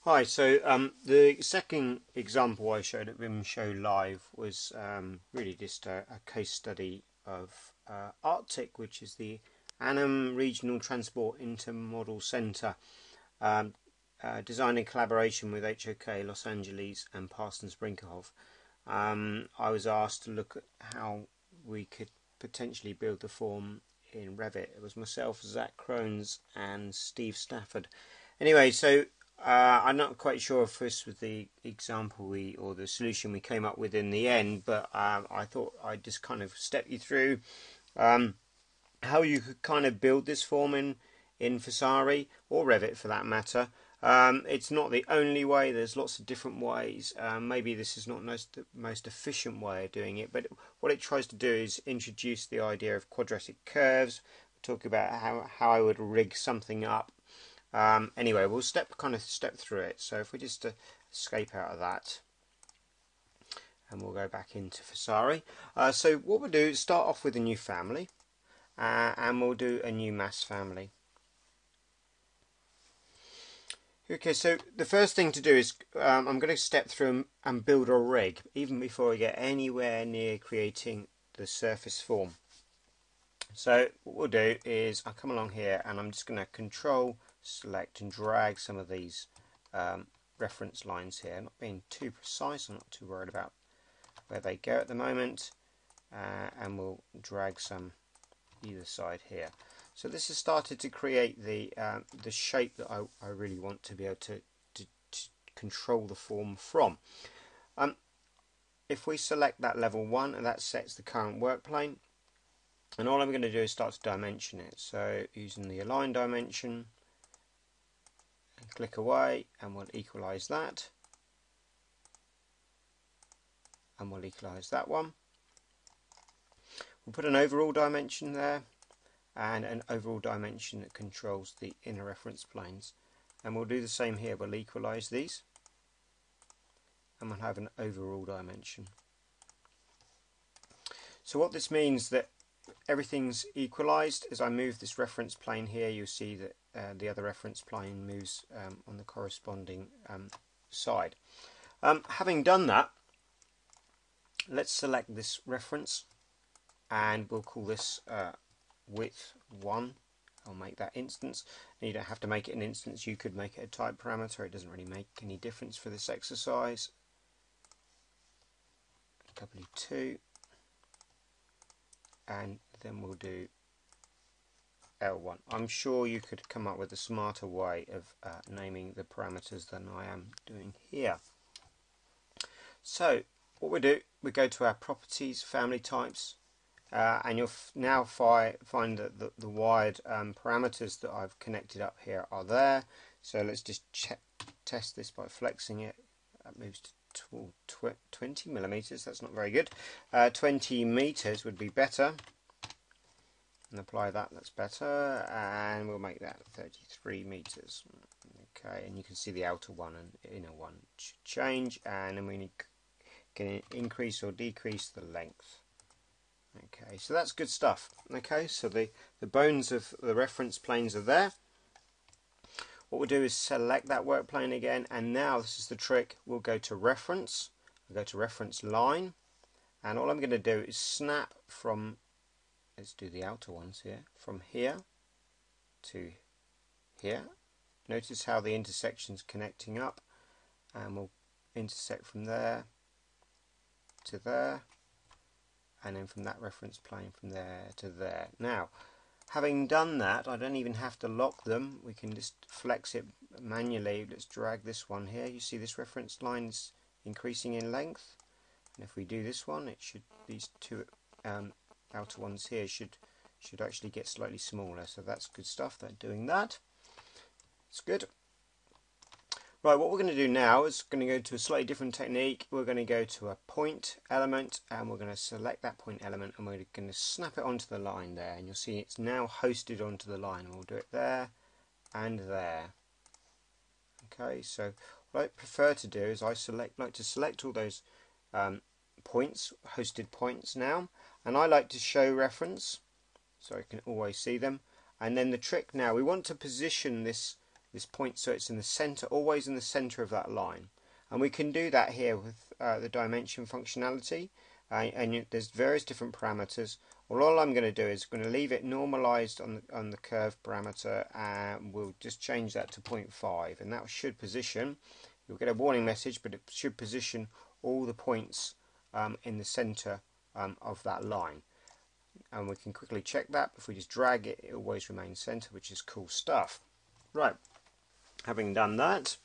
Hi, so the second example I showed at Vim Show Live was really just a case study of artic, which is the Annam Regional Transport Intermodal Centre, designed in collaboration with HOK, Los Angeles and Parsons Brinckerhoff. I was asked to look at how we could potentially build the form in Revit. It was myself, Zach Crones and Steve Stafford. Anyway, so I'm not quite sure if this was the example or the solution we came up with in the end, but I thought I'd just kind of step you through how you could kind of build this form in Vasari or Revit for that matter. It's not the only way. There's lots of different ways. Maybe this is not the most efficient way of doing it, but what it tries to do is introduce the idea of quadratic curves. Talk about how I would rig something up. Anyway, we'll step through it. So if we just escape out of that, and we'll go back into Vasari. So what we'll do is start off with a new family, and we'll do a new mass family. Okay, so the first thing to do is I'm going to step through and build a rig, even before we get anywhere near creating the surface form. So what we'll do is I'll come along here and I'm just going to control select and drag some of these reference lines here. Not being too precise, I'm not too worried about where they go at the moment, and we'll drag some either side here. So this has started to create the shape that I really want to be able to control the form from. If we select that level 1, and that sets the current work plane, and all I'm going to do is start to dimension it. So using the align dimension, and click away, and we'll equalize that, and we'll equalize that one. We'll put an overall dimension there, and an overall dimension that controls the inner reference planes, and we'll do the same here. We'll equalize these, and we'll have an overall dimension. So what this means that everything's equalized. As I move this reference plane here, you'll see that the other reference plane moves on the corresponding side. Having done that, let's select this reference, and we'll call this width 1. I'll make that instance. And you don't have to make it an instance, you could make it a type parameter. It doesn't really make any difference for this exercise. W2, and then we'll do L1. I'm sure you could come up with a smarter way of naming the parameters than I am doing here. So what we do, we go to our properties, family types, and you'll now find that the wired parameters that I've connected up here are there. So let's just test this by flexing it. That moves to 20 millimeters. That's not very good. 20 meters would be better. And apply that. That's better. And we'll make that 33 meters. Okay, and you can see the outer one and inner one change. And then we can increase or decrease the length. Okay, so that's good stuff. Okay, so the bones of the reference planes are there. What we'll do is select that work plane again, and now this is the trick. We'll go to reference, I'll go to reference line, and all I'm going to do is snap from, let's do the outer ones here, from here to here. Notice how the intersection's connecting up, and we'll intersect from there to there, and then from that reference plane from there to there. Now, having done that, I don't even have to lock them. We can just flex it manually. Let's drag this one here. You see this reference line is increasing in length. And if we do this one, it should, these two outer ones here should actually get slightly smaller. So that's good stuff. They're doing that. It's good. Right, what we're going to do now is going to go to a slightly different technique. We're going to go to a point element, and we're going to select that point element, and we're going to snap it onto the line there, and you'll see it's now hosted onto the line. We'll do it there and there. Okay, so what I prefer to do is I like to select all those points, hosted points now, and I like to show reference so I can always see them. And then the trick now, we want to position this this point so it's in the center, always in the center of that line. And we can do that here with the dimension functionality, and there's various different parameters. Well, all I'm going to do is going to leave it normalized on the curve parameter, and we'll just change that to 0.5, and that should position, you'll get a warning message, but it should position all the points in the center of that line. And we can quickly check that. If we just drag it, it always remains center, which is cool stuff. Right, having done that,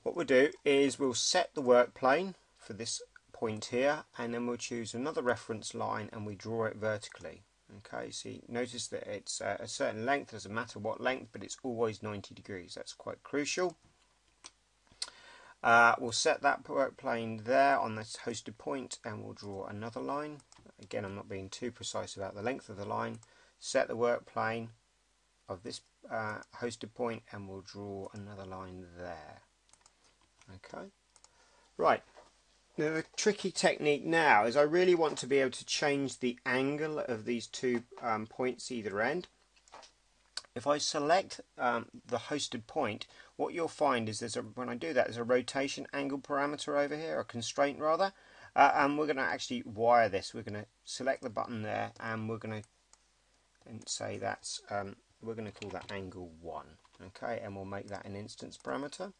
what we'll do is we'll set the work plane for this point here, and then we'll choose another reference line and we draw it vertically. Okay, see, notice that it's a certain length, doesn't matter what length, but it's always 90 degrees. That's quite crucial. We'll set that work plane there on this hosted point, and we'll draw another line. Again, I'm not being too precise about the length of the line. Set the work plane of this hosted point, and we'll draw another line there. Okay, right. Now the tricky technique now is I really want to be able to change the angle of these two points either end. If I select the hosted point, what you'll find is when I do that, there's a rotation angle parameter over here, a constraint rather, and we're going to actually wire this. We're going to select the button there, and we're going to say that's we're going to call that angle 1. Okay, and we'll make that an instance parameter.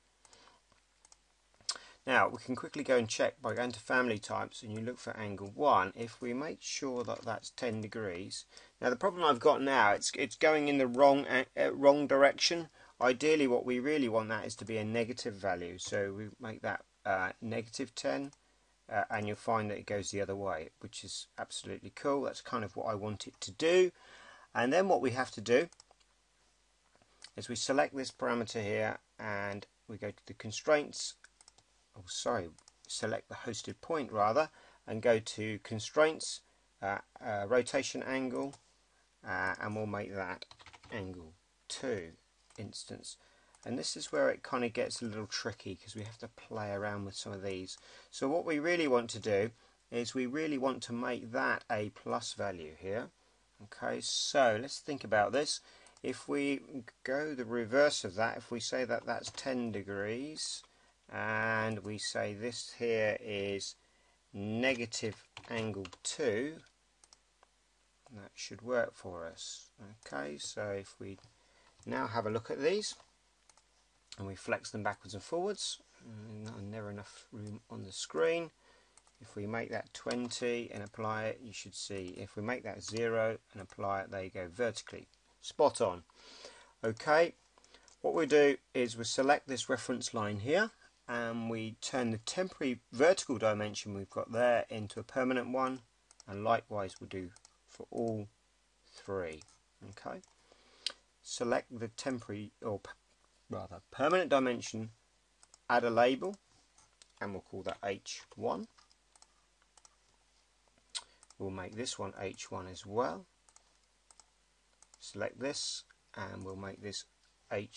Now we can quickly go and check by going to family types, and you look for angle 1. If we make sure that that's 10 degrees. Now the problem I've got now, it's going in the wrong direction. Ideally what we really want that is to be a negative value, so we make that negative 10, and you'll find that it goes the other way, which is absolutely cool. That's kind of what I want it to do. And then what we have to do is we select this parameter here, and we go to the constraints. Select the hosted point rather, and go to constraints, rotation angle, and we'll make that angle 2 instance. And this is where it kind of gets a little tricky, because we have to play around with some of these. So what we really want to do is we really want to make that a plus value here. Okay, so let's think about this. If we go the reverse of that, if we say that that's 10 degrees, and we say this here is negative angle 2, that should work for us. Okay, so if we now have a look at these and we flex them backwards and forwards, never enough room on the screen. If we make that 20 and apply it, you should see if we make that 0 and apply it, there you go, vertically. Spot on. Okay, what we do is we select this reference line here, and we turn the temporary vertical dimension we've got there into a permanent one, and likewise we'll do for all 3. Okay, select the temporary, or rather permanent dimension, add a label, and we'll call that H1. We'll make this one H1 as well. Select this, and we'll make this H2.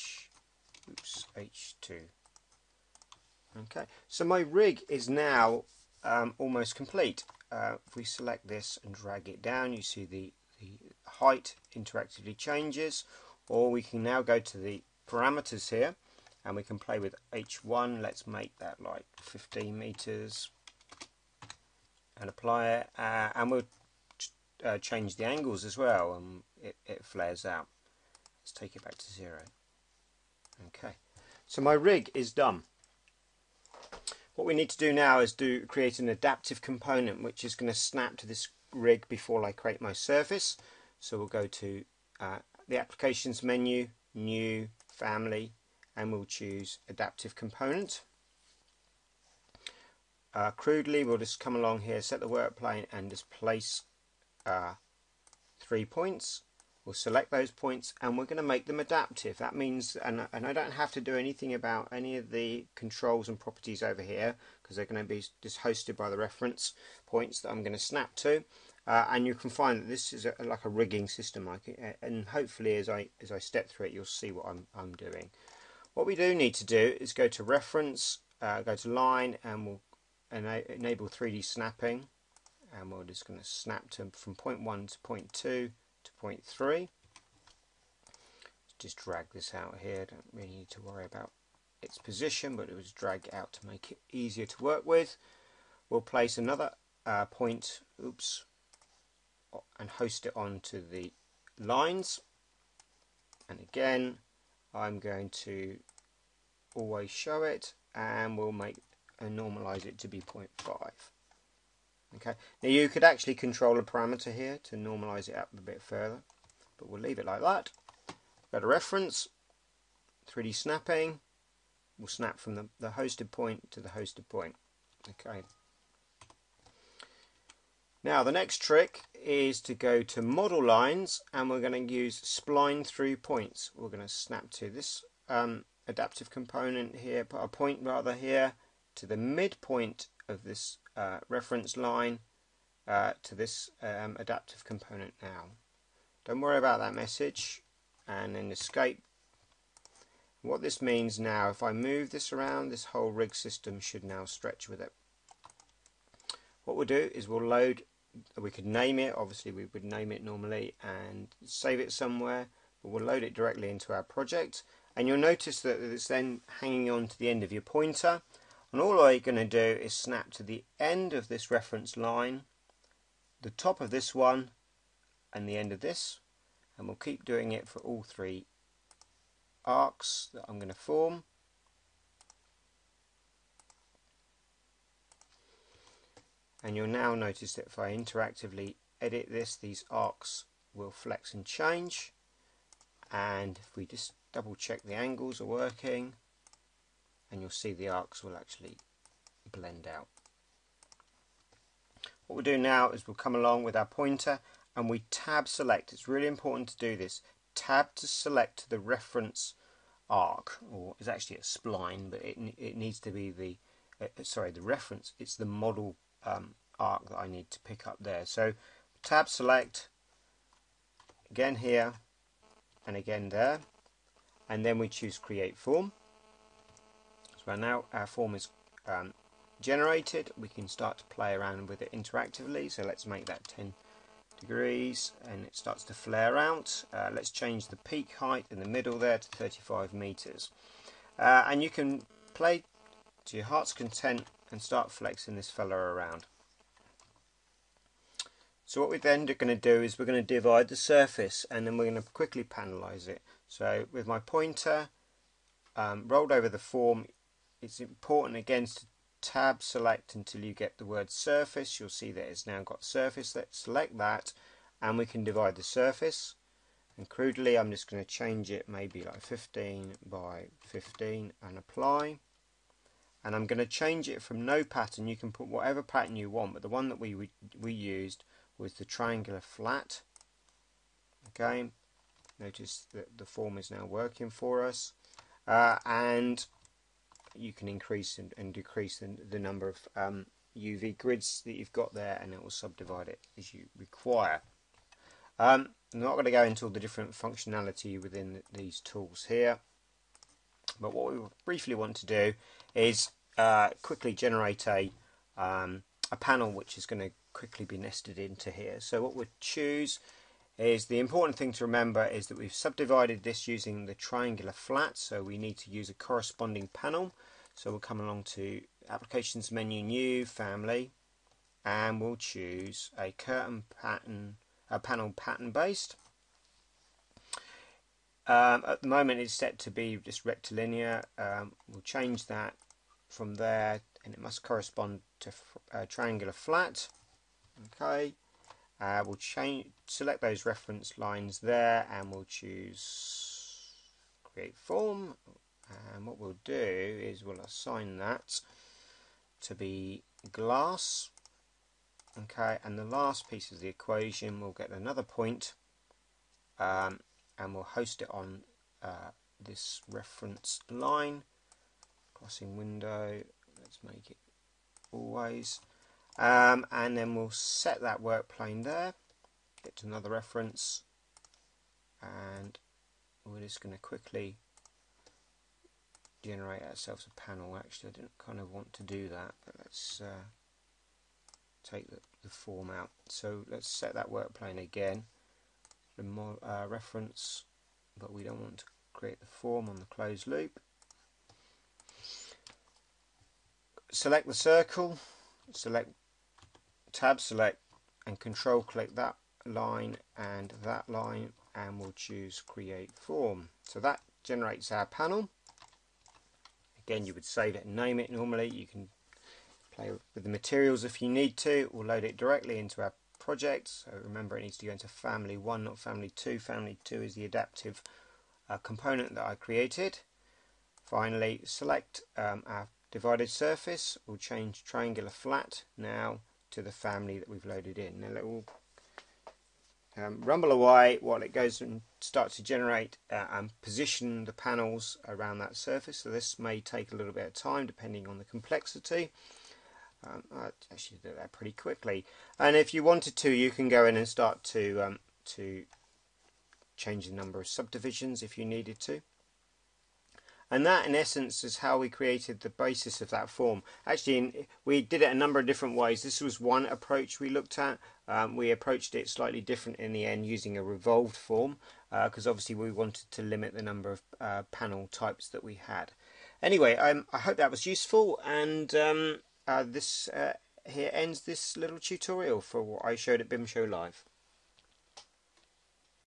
Okay, so my rig is now almost complete. If we select this and drag it down, you see the height interactively changes, or we can now go to the parameters here and we can play with H1. Let's make that like 15 meters and apply it, and we'll change the angles as well, and it flares out. Let's take it back to 0. Okay, so my rig is done. What we need to do now is create an adaptive component which is going to snap to this rig before I create my surface. So we'll go to the applications menu, new, family, and we'll choose adaptive component. Crudely we'll just come along here, set the work plane, and just place 3 points. We'll select those points and we're going to make them adaptive. That means, and I don't have to do anything about any of the controls and properties over here, because they're going to be just hosted by the reference points that I'm going to snap to. And you can find that this is like a rigging system, and hopefully as I step through it, you'll see what I'm doing. What we do need to do is go to reference, go to line, and we'll enable 3D snapping, and we're just going to snap from point 1 to point 2 to point 3. just drag this out here. Don't really need to worry about its position, but it was drag it out to make it easier to work with. We'll place another point, oops, and host it onto the lines. And again, I'm going to always show it, and we'll make and normalize it to be 0.5. Okay, now you could actually control a parameter here to normalize it up a bit further, but we'll leave it like that. Go to reference, 3D snapping, we'll snap from the hosted point to the hosted point. Okay. Now the next trick is to go to model lines, and we're going to use spline through points. We're going to snap to this adaptive component here, put a point rather here to the midpoint of this reference line to this adaptive component now. Don't worry about that message, and then escape. What this means now, if I move this around, this whole rig system should now stretch with it. What we'll do is we'll load, we could name it, obviously we would name it normally and save it somewhere, but we'll load it directly into our project, and you'll notice that it's then hanging on to the end of your pointer, and all I'm going to do is snap to the end of this reference line, the top of this one, and the end of this, and we'll keep doing it for all three arcs that I'm going to form. And you'll now notice that if I interactively edit this, these arcs will flex and change, and if we just double check the angles are working, and you'll see the arcs will actually blend out. What we'll do now is we'll come along with our pointer and we tab select. It's really important to do this. Tab to select the reference arc, or it's actually a spline, but it needs to be the the reference. It's the model arc that I need to pick up there. So tab select again here and again there, and then we choose create form. So now our form is generated. We can start to play around with it interactively. So let's make that 10 degrees, and it starts to flare out. Let's change the peak height in the middle there to 35 meters, and you can play to your heart's content and start flexing this fella around. So what we're then going to do is we're going to divide the surface, and then we're going to quickly panelize it. So with my pointer rolled over the form, it's important again to tab select until you get the word surface. You'll see that it's now got surface. Let's select that, and we can divide the surface. And crudely, I'm just going to change it maybe like 15 by 15 and apply. And I'm going to change it from no pattern. You can put whatever pattern you want, but the one that we used was the triangular flat. Okay, notice that the form is now working for us, and you can increase and decrease the number of UV grids that you've got there, and it will subdivide it as you require. I'm not going to go into all the different functionality within these tools here, but what we briefly want to do is quickly generate a panel which is going to quickly be nested into here. So what we'll choose is, the important thing to remember is that we've subdivided this using the triangular flat, so we need to use a corresponding panel. So we'll come along to Applications menu, New, Family, and we'll choose a curtain pattern, a panel pattern based. At the moment it's set to be just rectilinear. We'll change that from there, and it must correspond to triangular flat. Okay, we'll select those reference lines there, and we'll choose create form, and what we'll do is we'll assign that to be glass. Okay, and the last piece of the equation, we'll get another point, and we'll host it on this reference line. Crossing window, let's make it always, and then we'll set that work plane there, get to another reference, and we're just going to quickly generate ourselves a panel. Actually, I didn't kind of want to do that, but let's take the form out. So let's set that work plane again, the reference but we don't want to create the form on the closed loop. Select the circle, select tab select and control click that line and that line, and we'll choose create form. So that generates our panel. Again, you would save it and name it. Normally you can play with the materials if you need to, or load it directly into our project. So remember, it needs to go into family 1, not family 2. Family 2 is the adaptive component that I created. Finally, select our divided surface. We'll change triangular flat now to the family that we've loaded in. Now it will rumble away while it goes and starts to generate and position the panels around that surface. So this may take a little bit of time depending on the complexity. I actually did that pretty quickly. And if you wanted to, you can go in and start to change the number of subdivisions if you needed to. And that, in essence, is how we created the basis of that form. Actually, we did it a number of different ways. This was one approach we looked at. We approached it slightly different in the end, using a revolved form, because obviously we wanted to limit the number of panel types that we had. Anyway, I hope that was useful, and this here ends this little tutorial for what I showed at BIM Show Live.